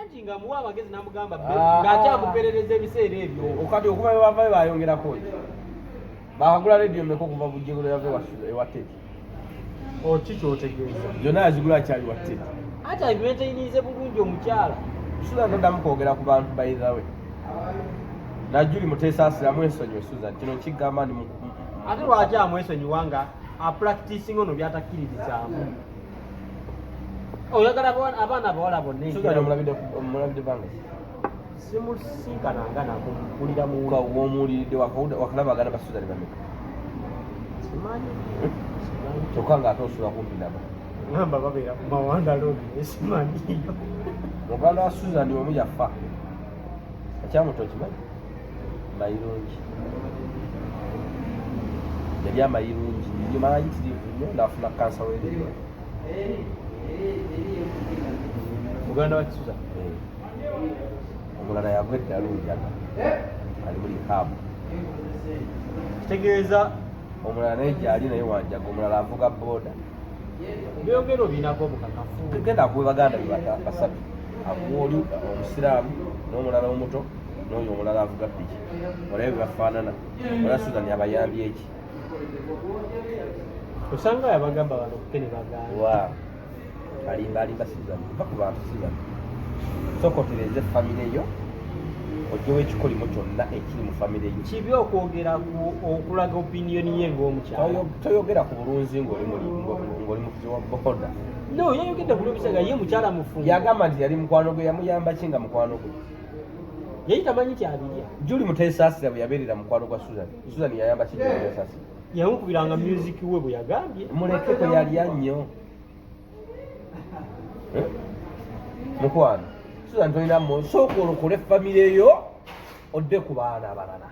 anti nga muwa amagezi n'amugamba ng'akyamuperereza ebiseera ebyo. Okati okuva bwe bavayo bayongerako ki? Bakagula rediyo mmeka okuva Bujjingo yava ewa Teddy? Ki ky'otegeeza? Zonna yazigula akyali wa Teddy. Ate abimenteyiniize bulungi omukyala. Susan toddamu kwogera ku bantu bayirawe. Najjuli muteesaasiramu ensonyi Susan kino kigamba ndi ate lwaki amwesonyiwa nga apracticing ono byatakkiririzaamu. Oyagala abaana abawala bonna Susan omulabidde banga simusinkananga nako mpulira mu womuwuliridde wakalabagana ba Susan bameka simanyi kyokka ng'ate osula kumpi nabo ngamba babeera ku mawanda lobi esimanyiyo. muganda wa Susan omu yafa akyamuto kimanyi mayirungi yali amayirungi yomayitirivu nnyo n'afuna kansa w'ebiro. muganda wa Susan omulala yagwa eddalu njaga ali muri habu kitegeeza omulala naye gyali naye wanjaga omulala avuga boda byogero binako obukakafu genda akuwe baganda basatu akuoli omusiraamu n'omulala omuto n'oyo omulala avuga piki olabe bebafaanana ola Susan yabayambye eki osanga yabagamba bano kukene baganda alimba Susan kuva ku bantu Susan sokotereze famire yo ojjewo ekikolimo kyonna ekiri mu famire yo. kibi okwogera okulaga opiniyoni ye ng'omukyala. toyogera ku bulunzi ng'oli mukuzi wa boda. No, yayogedde bulungi nga ye mukyala mufungo. Yagamba nti yali mukwano gwe yamuyamba ki nga mukwano gwe? Yali tamanyi kyabirya. Juli Muteesaasira bwe yabeerera mukwano gwa Susan. Susan yayamba ki Juli Muteesaasira? Yamukubiranga music we bwe yagambye. Muleke ko yalya nnyo. Mukwano. Susan tolina mmoyo. Sooka olokole famire yo odde ku baana abalala.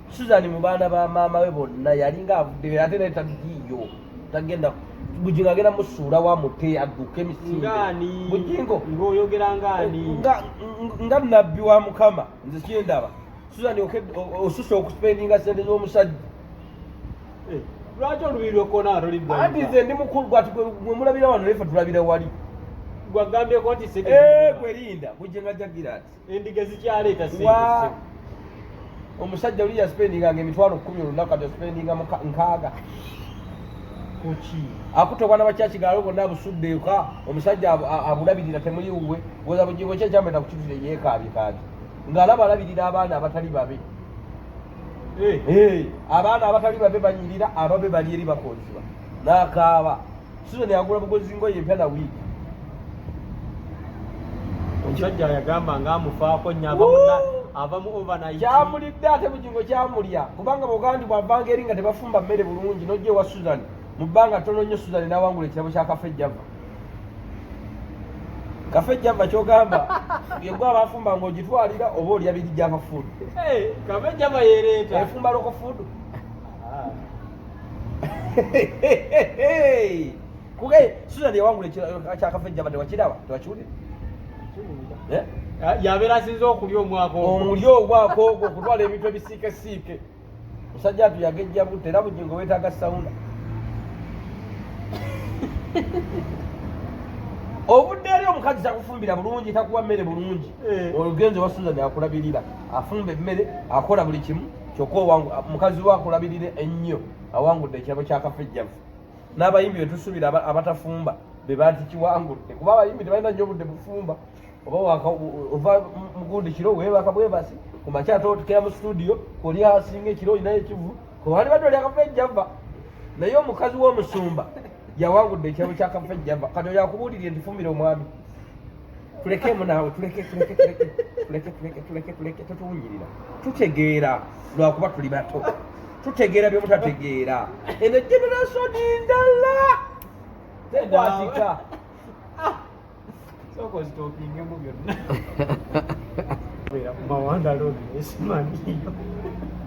Susan mu baana ba maama we bonna yalinga avudde ate naye tagiyo. Tagenda Bujingo agenda musuula wa mute adduke emisinde. Bujingo ng'oyogera ng'ani? Nga nabbi wa Mukama nze kyendaba. Susan osusa okuspendinga sente z'omusajja. Lwaki olubiri okona atolidde? Anti nze ndi mukulu gwati gwe mulabira wano lefa tulabira wali. Gwagambyeko nti sente gwerinda Bujingo ajagira ati. Endiga zikyaleeta sente. Omusajja oli yaspendinganga emitwalo 10 olunaku ate spendinga nkaaga. Akutobana bakyakigalo bonna abusudde eka omusajja abulabirira temuliwe goza Bujingo kye kyamenda kukitire yeekaabye kaati ng'alaba alabirira abaana abatali babe. Abaana abatali babe banyirira ababe bali eri bakonziba n'akaaba. Susan yagula bugozi ngoye empya na wiiki. Omusajja yagamba ng'amufaako nnyo ava mu overnight. Kyamulidde ate Bujingo kyamulya kubanga bugandi bwavanga eri nga tebafumba mmere bulungi n'ojja ewa Susan mu bbanga ttono nnyo Susan n'awangula ekirabo kya Cafe Java. Cafe Java ky'ogamba yegwe abafumba ng'ogitwalira oba olya biri Java food. Cafe Java yereeta efumba loko food. Kuge Susan yawangula ekirabo kya Cafe Java tewakiraba tewakiwulira. Yabeera asinze okulya omwaka ogwo. Omulya omwaka ogwo okutwala ebintu ebisiikesiike. Musajja atu yagejja butte era Bujingo weetaaga sawuna. Obudde eri omukazi takufumbira bulungi takuwa mmere bulungi. Olugenzi wa Susan akulabirira afumba emmere akola buli kimu kyokka mukazi we akulabirire ennyo awangudde ekirabo kya Cafe Java. N'abayimbi be tusuubira abatafumba be banti kiwangudde kuba abayimbi tebalina nnyo obudde bufumba. Oba ova mugundi kiro weebaka bwebasi ku makya ate otukera mu studio oli asinga ekiro olinayo ekivu kubali badde oli Cafe Java naye omukazi w'omusumba yawangudde ekirabo kya Cafe Java kati oyo akubuulirire nti fumbira omwami. Tulekemu naawe tuleke totuwunyirira tutegeera lwakuba tuli bato tutegeera bye mutategeera eno generation ndala tekwatika. Soko zitopingemu byonna. Beera ku mawanda lobi esimanyiyo.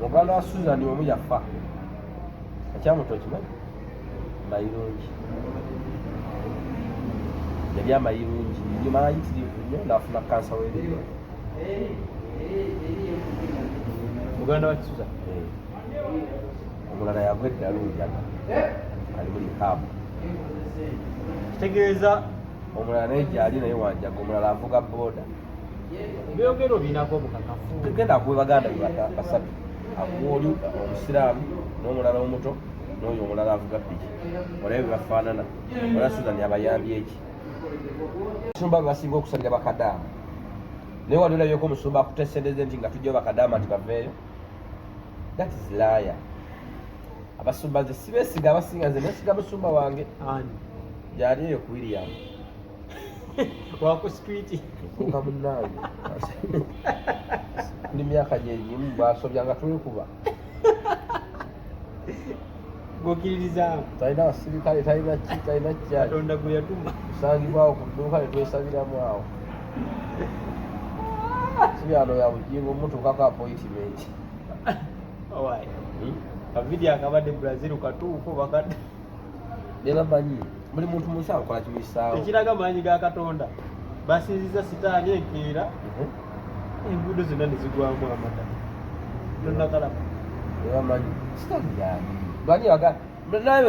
Muganda wa Susan omu yafa akyamuto kimanyi mayirungi yali amayirungi yomayitirivu nnyo n'afuna kansa w'ebiro. Muganda wa Susan omulala yagwa eddalu njaga ali muri habu kitegeeza omulala naye gyali naye wanjaga omulala avuga boda byogero binako obukakafu tugenda akuwe baganda basatu akuoli omusiraamu n'omulala omuto n'oyo omulala avuga piki olabe bwe bafaanana ola Susan abayambye eki omusumba bebasinga okusalira bakadaama naye wali olabyeko omusumba akutesendeze nti nga tujjayo bakadaama nti baveeyo that is liar abasumba nze sibeesiga abasinga nze neesiga musumba wange ani gyali eyo ku William wako street kuka munnange tuli myaka gyegimu bwasobyanga tulikuba gokiririza talina abasirikale talina ki talina kyali Katonda gwe yatuma kusangibwawo ku dduuka netwesabiramu awo sibyano ya bugingo mutuukako appointment owaye kavidiyo akabadde Brazil katuufu bakadde nebamanyi buli muntu munsi akola kimuisaawo ekiraga maanyi ga Katonda basinziza sitaani enkeera enguudo zonna nezigwamu amata tonnakalaba nebamanyi sitaani yani naye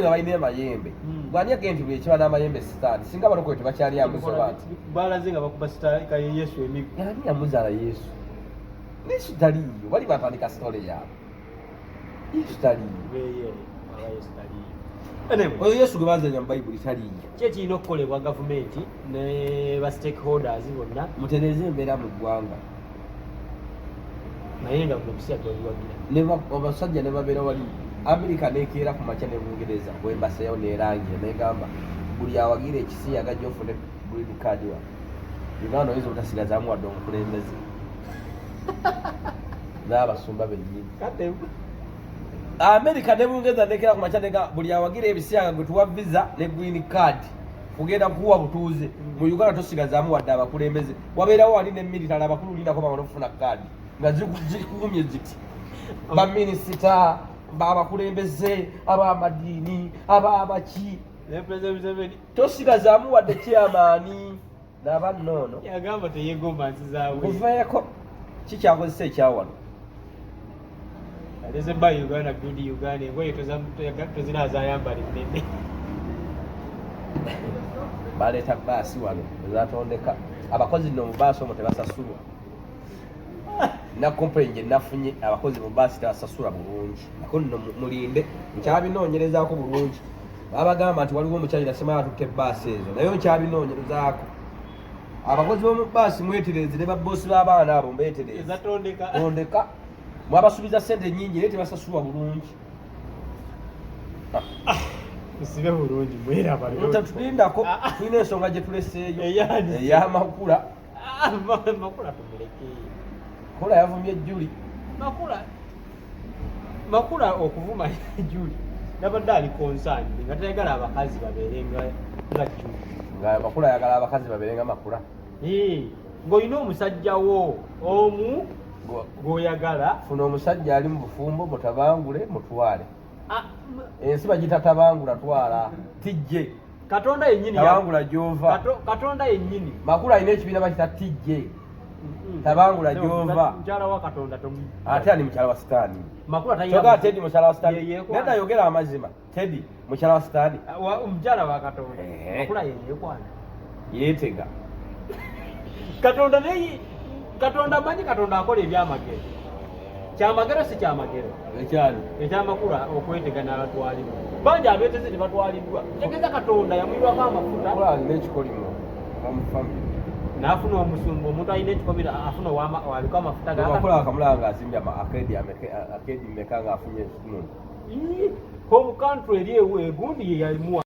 nga balina amayembe gwani agenti buli ekiba n'amayembe sitaani singa balokole tebakyali amuzoba nti balaze nga bakuba sitaani ka Yesu emigo yani yamuzaala Yesu Yesu taliiyo bali batandika sitole yaabwe Yesu taliiyo Yesu taliiyo oyo Yesu gwe bazanya mu Bayibuli taliiyo ki ekirina okukolebwa gavumenti ne ba stakeholders bonna mutereeze embeera mu ggwanga naye nga buli biseera toliwagira abasajja ne babeera wali Amerika nekeera ku makya ne Bungereza bwembaseeyo nerangira negamba buli awagira ekisiya agajja ofune green card wa Uganda oyinza obutasigazaamu wadde omukulembeze n'abasumba bennyini Amerika ne Bungereza nekeera ku makya nega buli awagira ebisiyaga gwe tuwa visa ne green card kugenda kuwa butuuze mu Uganda tosigazaamu wadde abakulembeze wabeerawo wali ne military abakulu linako bamala okufuna kaadi nga zikumye ziti baminisita abakulembeze ab'amadiini ababaki tosigazaamu wadde kyamaani n'abannoono yagamba teyegomba nsi zaabwe kuveeko kikyakozesa ekyawano aleze ba Uganda budi Uganda engoye tozinazayambali nnene baleeta baasi wano ezatondeka abakozi nno mu baasi omwo tebasasulwa na complain gye nafunye abakozi mu baasi tebasasula bulungi ako nno mulinde nkyabinoonyerezaako bulungi babagamba nti waliwo omukyali nasemala tutte baasi ezo naye nkyabinoonyerezaako abakozi b'omu baasi mwetereze ne baboosi b'abaana abo mbeetereze tondeka mwabasuubiza ssente nnyingi naye tebasasulwa bulungi musibe bulungi tulindako tulina ensonga gye tuleseeyo ey'amakula makula tumuleke makula yavumye Juli makula okuvuma Juli nabadde ali konsandi nga tayagala abakazi babeere nga Juli nga makula ayagala abakazi babeere nga makula ng'olina omusajjawo omu gw'oyagala funa omusajja ali mu bufumbo mutabangule mutwale ensi bagita tabangula twala tijje Katonda yennyini tabangula gyova Katonda yennyini makula alina ekibiina bakita tijje tabangula gyova mukyala wa Katonda ate ani mukyala wa sitaani makula toga Teddy mukyala wa sitaani nenda yogera amazima Teddy mukyala wa sitaani mukyala wa Katonda makula yeyeekwana yeetega Katonda naye Katonda manyi Katonda akola ebyamagero kyamagero si kyamagero ekyali ekyamakula okwetega n'abatwalibwa bangi abeeteze tebatwaliddwa tegeza Katonda yamwirwako amafuta alina ekikolimo omufamire n'afuna omusumba omuntu alina ekikomera afuna waliko amafuta makula akamulaba ng'azimbye akedi meka ng'afunye home country eri egundi ye yalimuwa